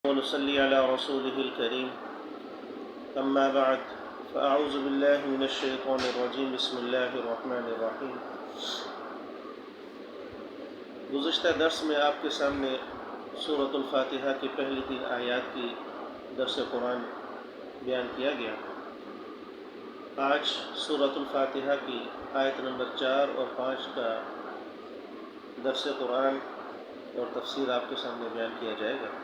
ونصلي على رسوله الكريم أما بعد فأعوذ بالله من الشيطان الرجيم بسم الله الرحمن الرحيم۔ گزشتہ درس میں آپ کے سامنے سورۃ الفاتحہ کی پہلی 3 آیات کی درس قرآن بیان کیا گیا۔ آج سورۃ الفاتحہ کی آیت نمبر 4 اور 5 کا درس قرآن اور تفسیر آپ کے سامنے بیان کیا جائے گا۔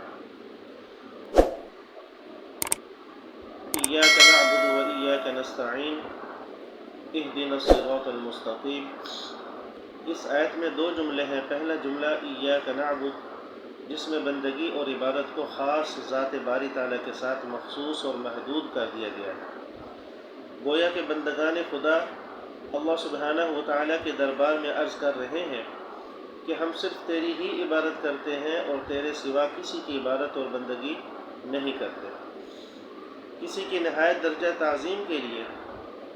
ایاک نعبد و ایاک نستعین اہدنا الصراط المستقیم۔ اس آیت میں 2 جملے ہیں۔ پہلا جملہ ایاک نعبد، جس میں بندگی اور عبادت کو خاص ذات باری تعالیٰ کے ساتھ مخصوص اور محدود کر دیا گیا ہے۔ گویا کہ بندگان خدا اللہ سبحانہ و تعالیٰ کے دربار میں عرض کر رہے ہیں کہ ہم صرف تیری ہی عبادت کرتے ہیں اور تیرے سوا کسی کی عبادت اور بندگی نہیں کرتے۔ کسی کی نہایت درجہ تعظیم کے لیے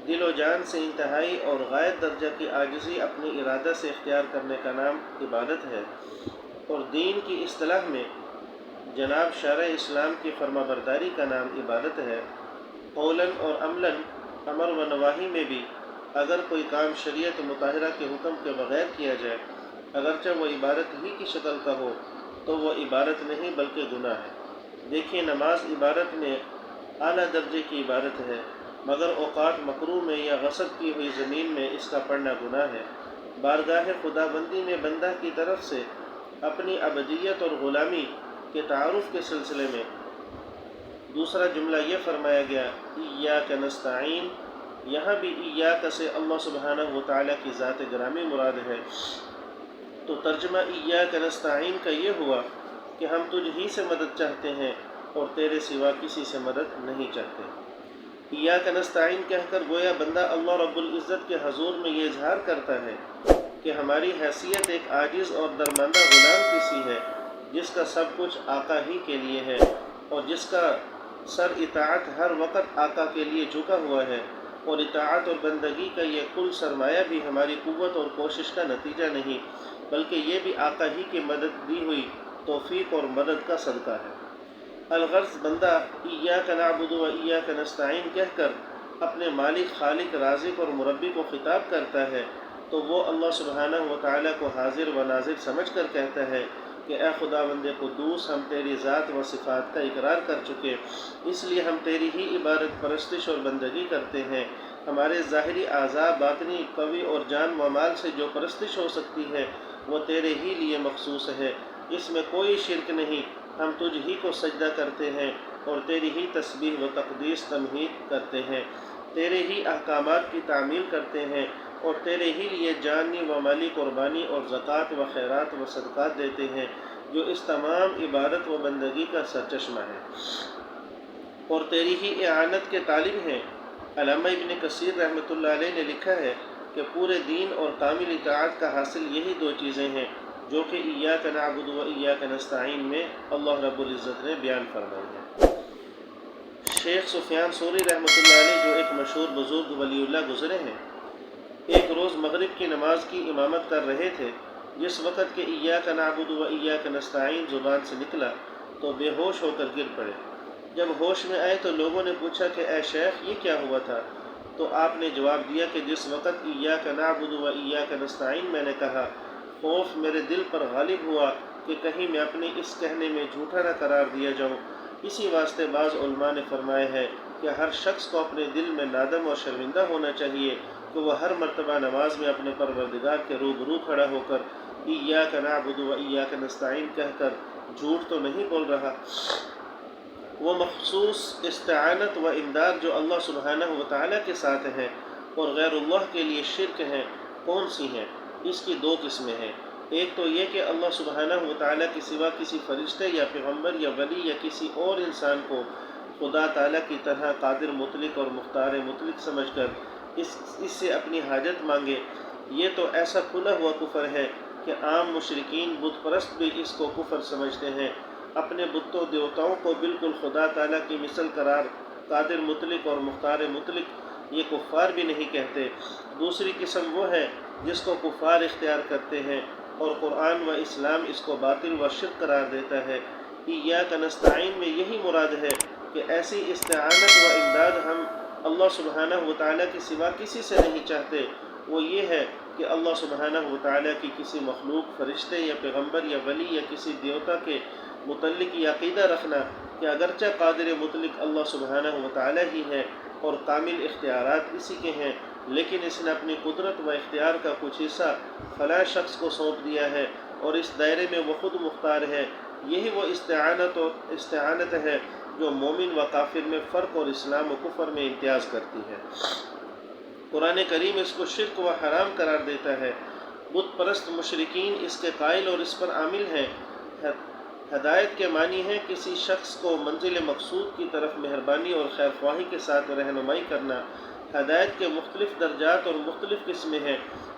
دل و جان سے انتہائی اور غائب درجہ کی عاجزی اپنی ارادہ سے اختیار کرنے کا نام عبادت ہے، اور دین کی اصطلاح میں جناب شرع اسلام کی فرما برداری کا نام عبادت ہے۔ قولاً اور عملاً، امر و نواہی میں بھی اگر کوئی کام شریعت مطہرہ کے حکم کے بغیر کیا جائے، اگرچہ وہ عبادت ہی کی شکل کا ہو، تو وہ عبادت نہیں بلکہ گناہ ہے۔ دیکھیے، نماز عبادت میں اعلیٰ درجے کی عبادت ہے، مگر اوقات مکروہ میں یا غصب کی ہوئی زمین میں اس کا پڑھنا گناہ ہے۔ بارگاہ خدا بندی میں بندہ کی طرف سے اپنی عبدیت اور غلامی کے تعارف کے سلسلے میں دوسرا جملہ یہ فرمایا گیا ایاک نستعین۔ یہاں بھی ایاک سے اللہ سبحانہ و تعالیٰ کی ذات گرامی مراد ہے، تو ترجمہ ایاک نستعین کا یہ ہوا کہ ہم تجھ ہی سے مدد چاہتے ہیں اور تیرے سوا کسی سے مدد نہیں چاہتے۔ ایاک نستعین کہہ کر گویا بندہ اللہ رب العزت کے حضور میں یہ اظہار کرتا ہے کہ ہماری حیثیت ایک عاجز اور درماندہ غلام کی سی ہے، جس کا سب کچھ آقا ہی کے لیے ہے اور جس کا سر اطاعت ہر وقت آقا کے لیے جھکا ہوا ہے، اور اطاعت اور بندگی کا یہ کل سرمایہ بھی ہماری قوت اور کوشش کا نتیجہ نہیں، بلکہ یہ بھی آقا ہی کی مدد دی ہوئی توفیق اور مدد کا صدقہ ہے۔ الغرض بندہ ایاک نعبد و ایاک نستعین کہہ کر اپنے مالک، خالق، رازق اور مربی کو خطاب کرتا ہے، تو وہ اللہ سبحانہ و تعالیٰ کو حاضر و ناظر سمجھ کر کہتا ہے کہ اے خداوند قدوس، ہم تیری ذات و صفات کا اقرار کر چکے، اس لیے ہم تیری ہی عبادت، پرستش اور بندگی کرتے ہیں۔ ہمارے ظاہری اعضاء، باطنی، قوی اور جان و مال سے جو پرستش ہو سکتی ہے وہ تیرے ہی لیے مخصوص ہے، اس میں کوئی شرک نہیں۔ ہم تجھ ہی کو سجدہ کرتے ہیں اور تیری ہی تسبیح و تقدیس تمجید کرتے ہیں، تیرے ہی احکامات کی تعمیل کرتے ہیں اور تیرے ہی لیے جانی و مالی قربانی اور زکوٰۃ و خیرات و صدقات دیتے ہیں، جو اس تمام عبادت و بندگی کا سرچشمہ ہے، اور تیری ہی اعانت کے طالب ہیں۔ علامہ ابن کثیر رحمۃ اللہ علیہ نے لکھا ہے کہ پورے دین اور کامل اطاعت کا حاصل یہی 2 چیزیں ہیں جو کہ ایاک نعبد و ایاک نستعین میں اللہ رب العزت نے بیان فرمائی ہے۔ شیخ سفیان ثوری رحمۃ اللہ علیہ، جو ایک مشہور بزرگ ولی اللہ گزرے ہیں، ایک روز مغرب کی نماز کی امامت کر رہے تھے۔ جس وقت کہ ایاک نعبد و ایاک نستعین زبان سے نکلا تو بے ہوش ہو کر گر پڑے۔ جب ہوش میں آئے تو لوگوں نے پوچھا کہ اے شیخ، یہ کیا ہوا تھا؟ تو آپ نے جواب دیا کہ جس وقت ایاک نعبد و ایاک نستعین میں نے کہا، خوف میرے دل پر غالب ہوا کہ کہیں میں اپنے اس کہنے میں جھوٹا نہ قرار دیا جاؤں۔ اسی واسطے بعض علماء نے فرمایا ہے کہ ہر شخص کو اپنے دل میں نادم اور شرمندہ ہونا چاہیے کہ وہ ہر مرتبہ نماز میں اپنے پروردگار کے روبرو کھڑا ہو کر ایاک نعبد و ایاک نستعین کہہ کر جھوٹ تو نہیں بول رہا۔ وہ مخصوص استعانت و امداد جو اللہ سبحانہ و تعالیٰ کے ساتھ ہیں اور غیر اللہ کے لیے شرک ہیں، کون سی ہیں؟ اس کی 2 قسمیں ہیں۔ ایک تو یہ کہ اللہ سبحانہ و تعالیٰ کے سوا کسی فرشتے یا پیغمبر یا ولی یا کسی اور انسان کو خدا تعالیٰ کی طرح قادر مطلق اور مختار مطلق سمجھ کر اس سے اپنی حاجت مانگے۔ یہ تو ایسا کھلا ہوا کفر ہے کہ عام مشرکین، بت پرست بھی اس کو کفر سمجھتے ہیں۔ اپنے بت و دیوتاؤں کو بالکل خدا تعالیٰ کی مثل قرار قادر مطلق اور مختار مطلق یہ کفار بھی نہیں کہتے۔ دوسری قسم وہ ہے جس کو کفار اختیار کرتے ہیں اور قرآن و اسلام اس کو باطل و شرک قرار دیتا ہے۔ ایاک نستعین میں یہی مراد ہے کہ ایسی استعانت و امداد ہم اللہ سبحانہ و تعالیٰ کے سوا کسی سے نہیں چاہتے۔ وہ یہ ہے کہ اللہ سبحانہ و تعالیٰ کی کسی مخلوق، فرشتے یا پیغمبر یا ولی یا کسی دیوتا کے متعلق یہ عقیدہ رکھنا کہ اگرچہ قادر مطلق اللہ سبحانہ و تعالیٰ ہی ہے اور کامل اختیارات اسی کے ہیں، لیکن اس نے اپنی قدرت و اختیار کا کچھ حصہ فلاں شخص کو سونپ دیا ہے اور اس دائرے میں وہ خود مختار ہے۔ یہی وہ استعانت ہے جو مومن و کافر میں فرق اور اسلام و کفر میں امتیاز کرتی ہے۔ قرآن کریم اس کو شرک و حرام قرار دیتا ہے۔ بت پرست مشرکین اس کے قائل اور اس پر عامل ہیں۔ ہدایت کے معنی ہے کسی شخص کو منزل مقصود کی طرف مہربانی اور خیر خواہی کے ساتھ رہنمائی کرنا۔ ہدایت کے مختلف درجات اور مختلف قسمیں ہیں۔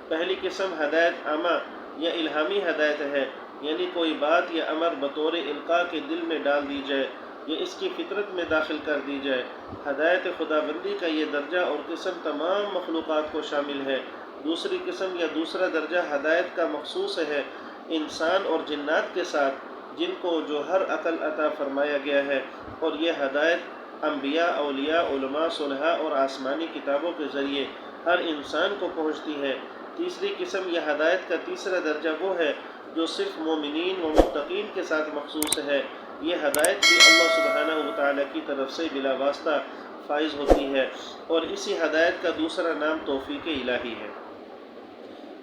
پہلی قسم ہدایت عامہ یا الہامی ہدایت ہے، یعنی کوئی بات یا امر بطور القاء کے دل میں ڈال دی جائے یا اس کی فطرت میں داخل کر دی جائے۔ ہدایت خداوندی کا یہ درجہ اور قسم تمام مخلوقات کو شامل ہے۔ دوسری قسم یا دوسرا درجہ ہدایت کا مخصوص ہے انسان اور جنات کے ساتھ، جن کو جو ہر عقل عطا فرمایا گیا ہے، اور یہ ہدایت انبیاء، اولیاء، علماء، صلحاء اور آسمانی کتابوں کے ذریعے ہر انسان کو پہنچتی ہے۔ تیسری قسم یا ہدایت کا تیسرا درجہ وہ ہے جو صرف مومنین و متقین کے ساتھ مخصوص ہے۔ یہ ہدایت بھی اللہ سبحانہ و تعالیٰ کی طرف سے بلا واسطہ فائز ہوتی ہے، اور اسی ہدایت کا دوسرا نام توفیق الہی ہے۔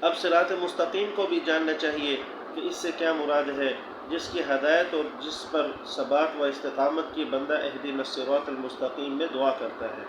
اب صراط مستقیم کو بھی جاننا چاہیے کہ اس سے کیا مراد ہے۔ جس کی ہدایت اور جس پر ثبات و استقامت کی بندہ اہدنا الصراط المستقیم میں دعا کرتا ہے۔